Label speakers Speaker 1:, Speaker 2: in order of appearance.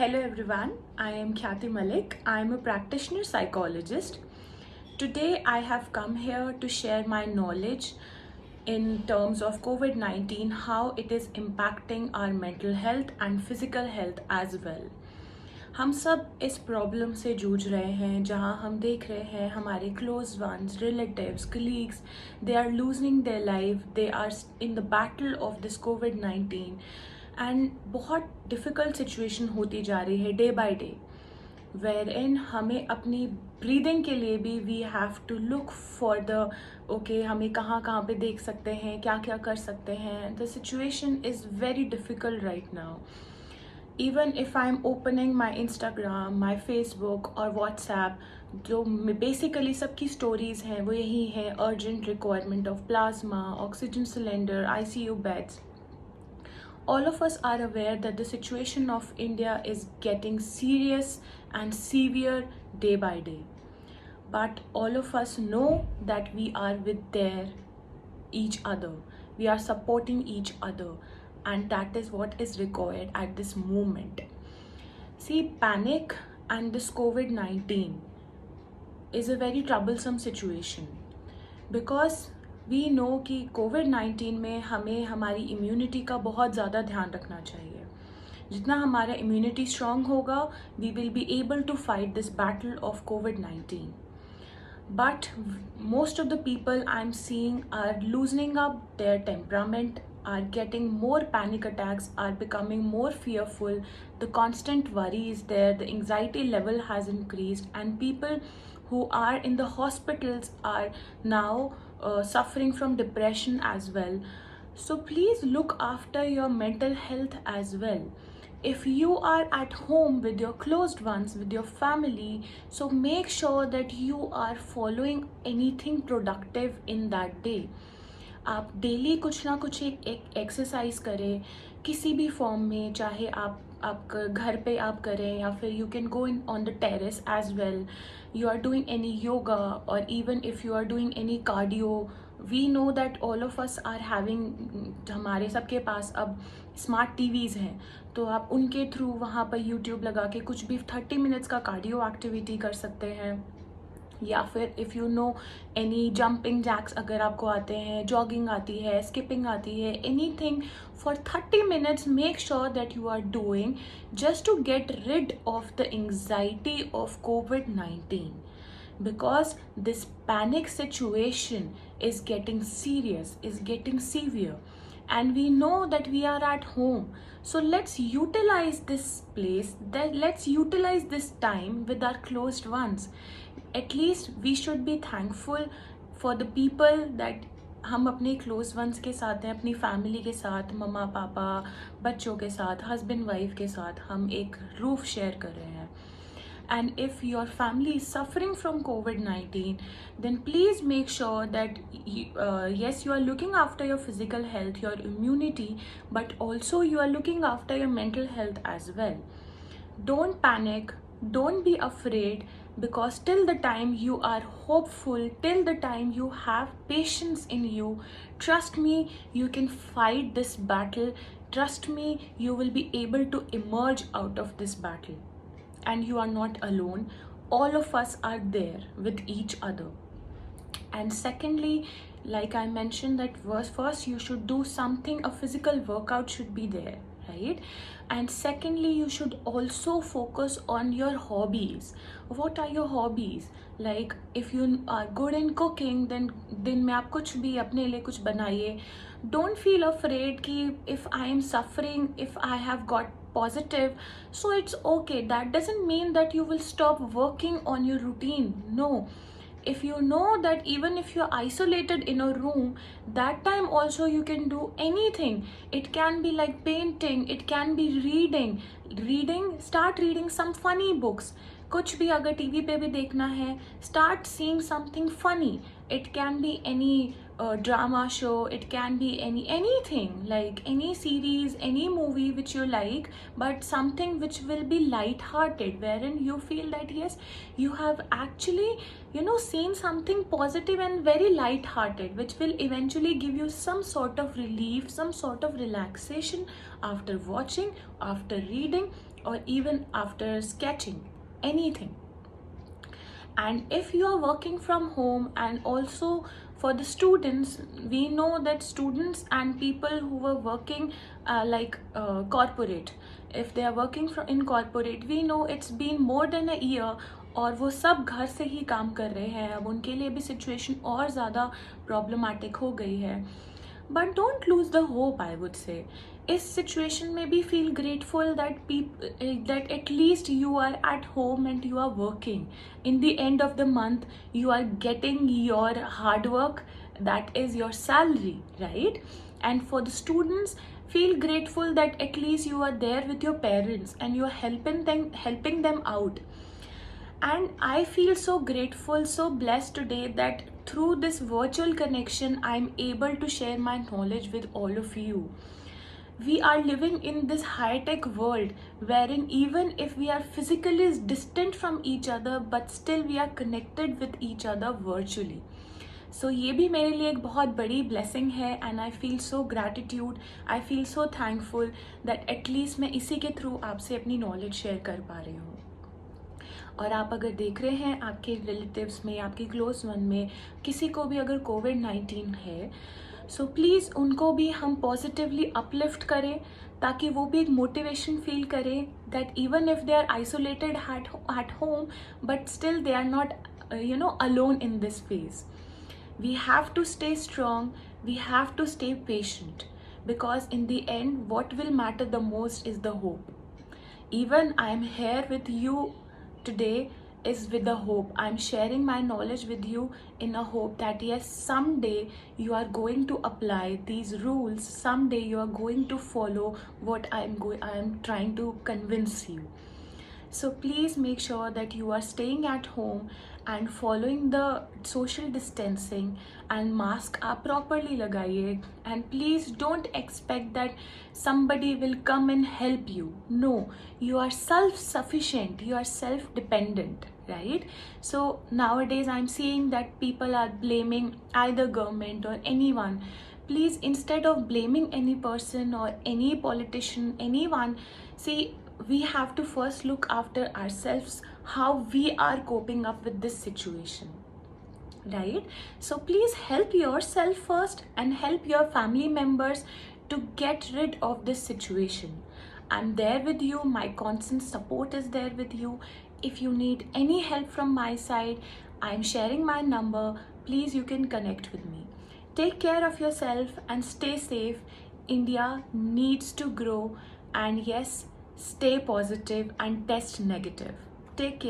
Speaker 1: Hello everyone, I am Khyati Malik. I am a practitioner psychologist. Today I have come here to share my knowledge in terms of COVID-19, how it is impacting our mental health and physical health as well. हम सब इस problem से जूझ रहे हैं जहां हम देख रहे हैं हमारे close ones relatives colleagues they are losing their life they are in the battle of this कोविड-19 एंड बहुत डिफ़िकल्ट सिचुएशन होती जा रही है day by day where in हमें अपनी ब्रीदिंग के लिए भी we have to look for the okay हमें कहाँ कहाँ पे देख सकते हैं क्या क्या कर सकते हैं the situation is very difficult right now. Even if I'm opening my Instagram, my Facebook और WhatsApp, जो बेसिकली सबकी स्टोरीज हैं वो यही है urgent requirement of plasma oxygen cylinder ICU beds. All of us are aware that the situation of India is getting serious and severe day by day. But all of us know that we are with their each other. We are supporting each other. And that is what is required at this moment. See, panic and this COVID-19 is a very troublesome situation because we know कि COVID-19 में हमें हमारी immunity का बहुत ज़्यादा ध्यान रखना चाहिए. जितना हमारा इम्यूनिटी स्ट्रांग होगा we will be able to fight this battle of COVID-19. But most of the people I'm seeing are loosening up their temperament, are getting more panic attacks, are becoming more fearful. The constant worry is there, the anxiety level has increased, and people who are in the hospitals are now suffering from depression as well. So please look after your mental health as well. If you are at home with your closed ones, with your family, so make sure that you are following anything productive in that day. आप daily कुछ ना कुछ एक exercise करें किसी भी form में, चाहे आप घर पे आप करें या फिर you can go in on the terrace as well. You are doing any yoga or even if you are doing any cardio. We know that all of us are having, हमारे सबके पास अब स्मार्ट टीवीज़ हैं, तो आप उनके through वहाँ पर YouTube लगा के कुछ भी 30 मिनट्स का कार्डियो एक्टिविटी कर सकते हैं. या फिर if you know any jumping jacks अगर आपको आते हैं, जॉगिंग आती है, स्किपिंग आती है, anything for 30 minutes make sure that you are doing just to get rid of the anxiety of COVID-19. Because this panic situation is getting serious, is getting severe, and we know that we are at home. So let's utilize this place, let's utilize this time with our closed ones. At least we should be thankful for the people that हम अपने close ones के साथ हैं, अपनी family के साथ, मम्मा पापा बच्चों के साथ, हस्बैंड वाइफ के साथ हम एक रूफ शेयर कर रहे हैं. And if your family is suffering from COVID-19, then please make sure that yes, you are looking after your physical health, your immunity, but also you are looking after your mental health as well. Don't panic, don't be afraid, because till the time you are hopeful, till the time you have patience in you, trust me, you can fight this battle. Trust me, you will be able to emerge out of this battle. And you are not alone. All of us are there with each other. And secondly, like I mentioned, that first you should do something, a physical workout should be there, right? And secondly, you should also focus on your hobbies. What are your hobbies? Like if you are good in cooking, then दिन में आप कुछ भी अपने लिए कुछ बनाइए. Don't feel afraid कि if I am suffering, if I have got positive, so it's okay. That doesn't mean that you will stop working on your routine. No. If you know that even if you're isolated in a room, that time also you can do anything. It can be like painting, it can be reading. Start reading some funny books. कुछ भी अगर TV पे भी देखना है, start seeing something funny. It can be any drama show, it can be anything, like any series, any movie which you like, but something which will be light-hearted, wherein you feel that yes, you have actually seen something positive and very light-hearted, which will eventually give you some sort of relief, some sort of relaxation after watching, after reading, or even after sketching, anything. And if you are working from home, and also for the students, we know that students and people who are working corporate, if they are working in corporate, we know it's been more than a year, और वो सब घर से ही काम कर रहे हैं. अब उनके लिए भी सिचुएशन और ज़्यादा प्रॉब्लमेटिक हो गई है. But don't lose the hope, I would say. इस situation में भी feel grateful that at least you are at home and you are working. In the end of the month, you are getting your hard work, that is your salary, right? And for the students, feel grateful that at least you are there with your parents and you are helping them out. And I feel so grateful, so blessed today that through this virtual connection, I'm able to share my knowledge with all of you. We are living in this high-tech world wherein even if we are physically distant from each other, but still we are connected with each other virtually. So ये भी मेरे लिए एक बहुत बड़ी blessing है, and I feel so gratitude, I feel so thankful that at least मैं इसी के through आपसे अपनी knowledge share कर पा रही हूँ. और आप अगर देख रहे हैं आपके रिलेटिव्स में, आपके क्लोज वन में किसी को भी अगर कोविड-19 है, सो प्लीज़ उनको भी हम पॉजिटिवली अपलिफ्ट करें, ताकि वो भी एक मोटिवेशन फील करें that even if they are isolated at home, but still they are not alone in this phase. We have to stay strong, we have to stay patient, because in the end what will matter the most is the hope. Even I am here with you today is with the hope. I'm sharing my knowledge with you in a hope that yes, someday you are going to apply these rules, someday you are going to follow what I am trying to convince you. So please make sure that you are staying at home and following the social distancing, and mask आप properly लगाइए. And please don't expect that somebody will come and help you. No, you are self-sufficient, you are self-dependent, right? So nowadays I'm seeing that people are blaming either government or anyone. Please, instead of blaming any person or any politician, anyone, see, we have to first look after ourselves, how we are coping up with this situation, right? So please help yourself first and help your family members to get rid of this situation. I'm there with you, my constant support is there with you. If you need any help from my side, I'm sharing my number. Please, you can connect with me. Take care of yourself and stay safe. India needs to grow, and yes, stay positive and test negative. Take care.